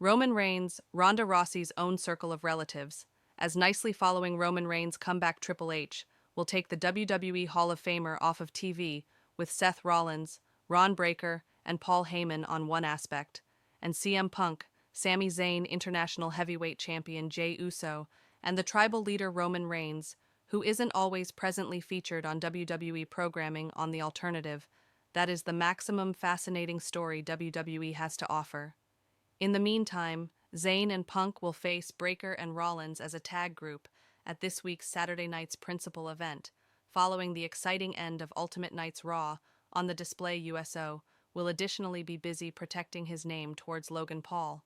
Roman Reigns, Ronda Rousey's own circle of relatives, as nicely following Roman Reigns' comeback Triple H, will take the WWE Hall of Famer off of TV with Seth Rollins, Ron Breakker, and Paul Heyman on one aspect, and CM Punk, Sami Zayn International Heavyweight Champion Jey Uso, and the tribal leader Roman Reigns, who isn't always presently featured on WWE programming on the alternative. That is the maximum fascinating story WWE has to offer. In the meantime, Zayn and Punk will face Breakker and Rollins as a tag group at this week's Saturday night's principal event, following the exciting end of Ultimate Night's Raw. On the display, USO will additionally be busy protecting his name towards Logan Paul.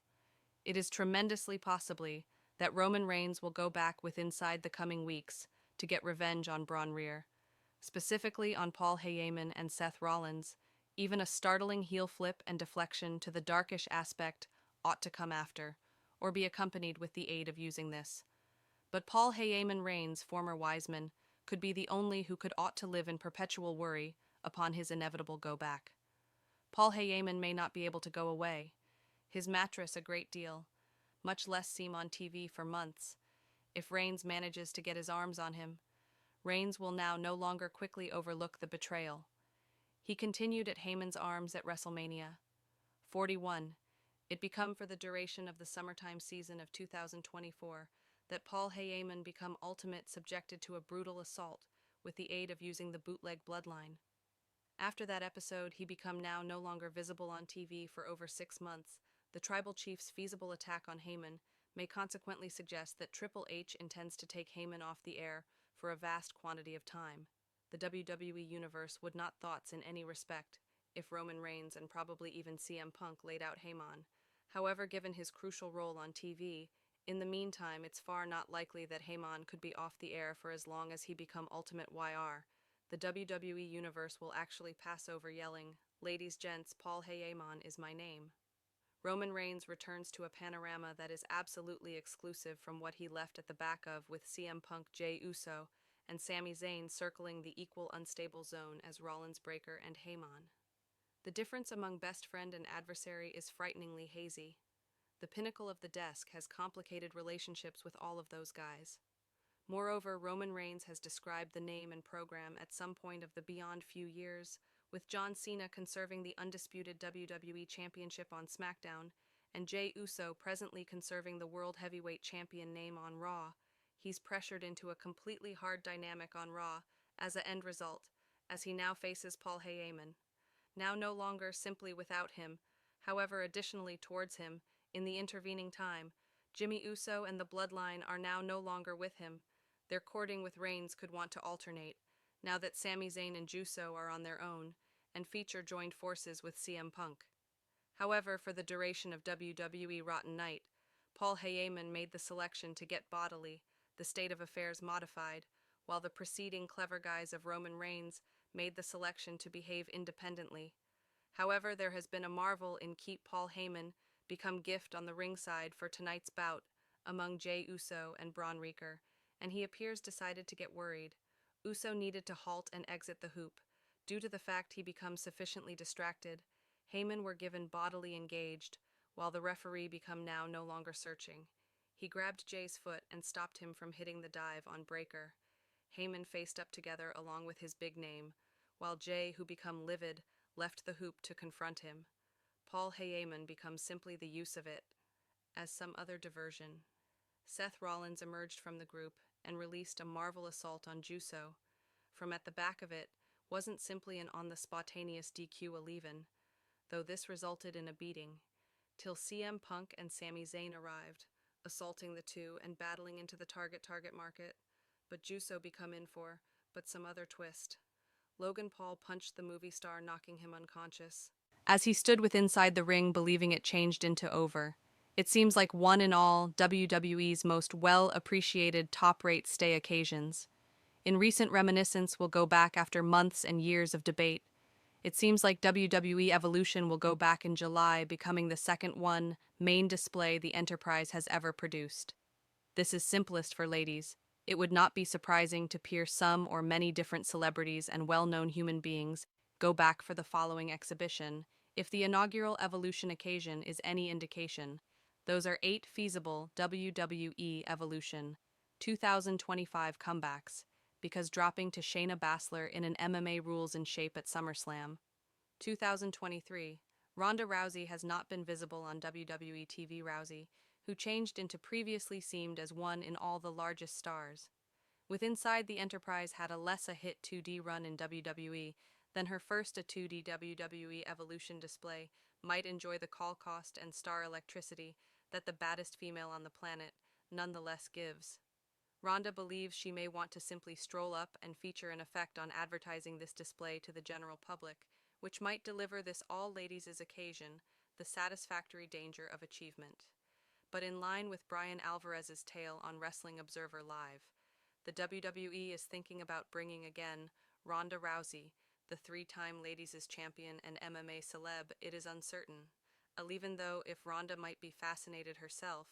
It is tremendously possibly that Roman Reigns will go back with inside the coming weeks to get revenge on Braun Rear, specifically on Paul Heyman and Seth Rollins. Even a startling heel flip and deflection to the darkish aspect ought to come after, or be accompanied with the aid of using this. But Paul Heyman Reigns, former Wiseman, could be the only who could ought to live in perpetual worry upon his inevitable go back. Paul Heyman may not be able to go away. His mattress a great deal, much less seem on TV for months. If Reigns manages to get his arms on him, Reigns will now no longer quickly overlook the betrayal. He continued at Heyman's arms at WrestleMania 41. It become for the duration of the summertime season of 2024 that Paul Heyman become ultimate subjected to a brutal assault with the aid of using the bootleg bloodline. After that episode, he become now no longer visible on TV for over 6 months. The tribal chief's feasible attack on Heyman may consequently suggest that Triple H intends to take Heyman off the air for a vast quantity of time. The WWE Universe would not thoughts in any respect if Roman Reigns and probably even CM Punk laid out Heyman. However, given his crucial role on TV, in the meantime it's far not likely that Heyman could be off the air for as long as he become Ultimate YR. The WWE Universe will actually pass over yelling, "Ladies, gents, Paul Heyman is my name." Roman Reigns returns to a panorama that is absolutely exclusive from what he left at the back of, with CM Punk, Jey Uso, and Sami Zayn circling the equal unstable zone as Rollins, Breakker, and Heyman. The difference among best friend and adversary is frighteningly hazy. The pinnacle of the desk has complicated relationships with all of those guys. Moreover, Roman Reigns has described the name and program at some point of the beyond few years, with John Cena conserving the undisputed WWE Championship on SmackDown, and Jey Uso presently conserving the World Heavyweight Champion name on Raw. He's pressured into a completely hard dynamic on Raw as an end result, as he now faces Paul Heyman. Now no longer simply without him, however additionally towards him, in the intervening time, Jimmy Uso and the Bloodline are now no longer with him. Their courting with Reigns could want to alternate, now that Sami Zayn and Uso are on their own, and feature joined forces with CM Punk. However, for the duration of WWE Rotten Night, Paul Heyman made the selection to get bodily, the state of affairs modified, while the preceding clever guys of Roman Reigns made the selection to behave independently. However, there has been a marvel in keep Paul Heyman become gift on the ringside for tonight's bout among Jey Uso and Braun Breakker, and he appears decided to get worried. Uso needed to halt and exit the hoop. Due to the fact he becomes sufficiently distracted, Heyman were given bodily engaged, while the referee become now no longer searching. He grabbed Jay's foot and stopped him from hitting the dive on Breakker. Heyman faced up together along with his big name, while Jay, who become livid, left the hoop to confront him. Paul Heyman becomes simply the use of it as some other diversion. Seth Rollins emerged from the group and released a marvel assault on Uso. From at the back of it wasn't simply an on-the-spontaneous DQ a leave-in, though this resulted in a beating, till CM Punk and Sami Zayn arrived, assaulting the two and battling into the target market, but Uso become in for, but some other twist. Logan Paul punched the movie star, knocking him unconscious. As he stood with inside the ring, believing it changed into over. It seems like one and all WWE's most well-appreciated top-rate stay occasions. In recent reminiscence will go back after months and years of debate. It seems like WWE Evolution will go back in July, becoming the second one main display the enterprise has ever produced. This is simplest for ladies. It would not be surprising to peer some or many different celebrities and well-known human beings go back for the following exhibition. If the inaugural Evolution occasion is any indication, Those are 8 feasible WWE Evolution 2025 comebacks, because dropping to Shayna Baszler in an MMA Rules in Shape at SummerSlam. 2023, Ronda Rousey has not been visible on WWE TV. Rousey, who changed into previously seemed as one in all the largest stars. With Inside the Enterprise had a less a hit 2D run in WWE than her first a 2D WWE Evolution display, might enjoy the call cost and star electricity that the baddest female on the planet nonetheless gives. Ronda believes she may want to simply stroll up and feature an effect on advertising this display to the general public, which might deliver this all ladies' occasion the satisfactory danger of achievement. But in line with Brian Alvarez's tale on Wrestling Observer Live, the WWE is thinking about bringing again Ronda Rousey, the 3-time ladies' champion and MMA celeb. It is uncertain. Even though if Ronda might be fascinated herself,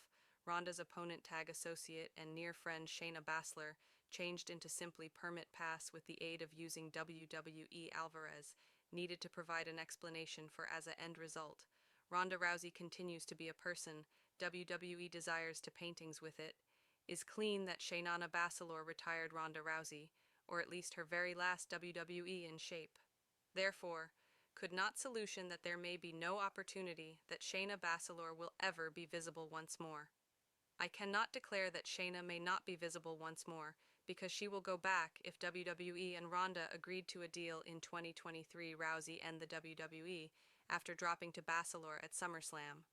Ronda's opponent tag associate and near friend Shayna Baszler changed into simply permit pass with the aid of using WWE Alvarez, needed to provide an explanation for as a end result. Ronda Rousey continues to be a person WWE desires to paintings with it. Is clean that Shayna Baszler retired Ronda Rousey, or at least her very last WWE in shape. Therefore, could not solution that there may be no opportunity that Shayna Baszler will ever be visible once more. I cannot declare that Shayna may not be visible once more, because she will go back if WWE and Ronda agreed to a deal in 2023. Rousey and the WWE, after dropping to Baszler at SummerSlam.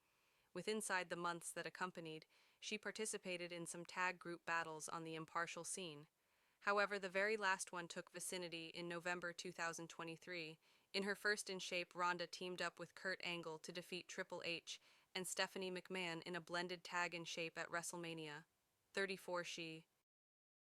With inside the months that accompanied, she participated in some tag group battles on the impartial scene. However, the very last one took vicinity in November 2023. In her first in shape, Ronda teamed up with Kurt Angle to defeat Triple H and Stephanie McMahon in a blended tag in shape at WrestleMania 34. She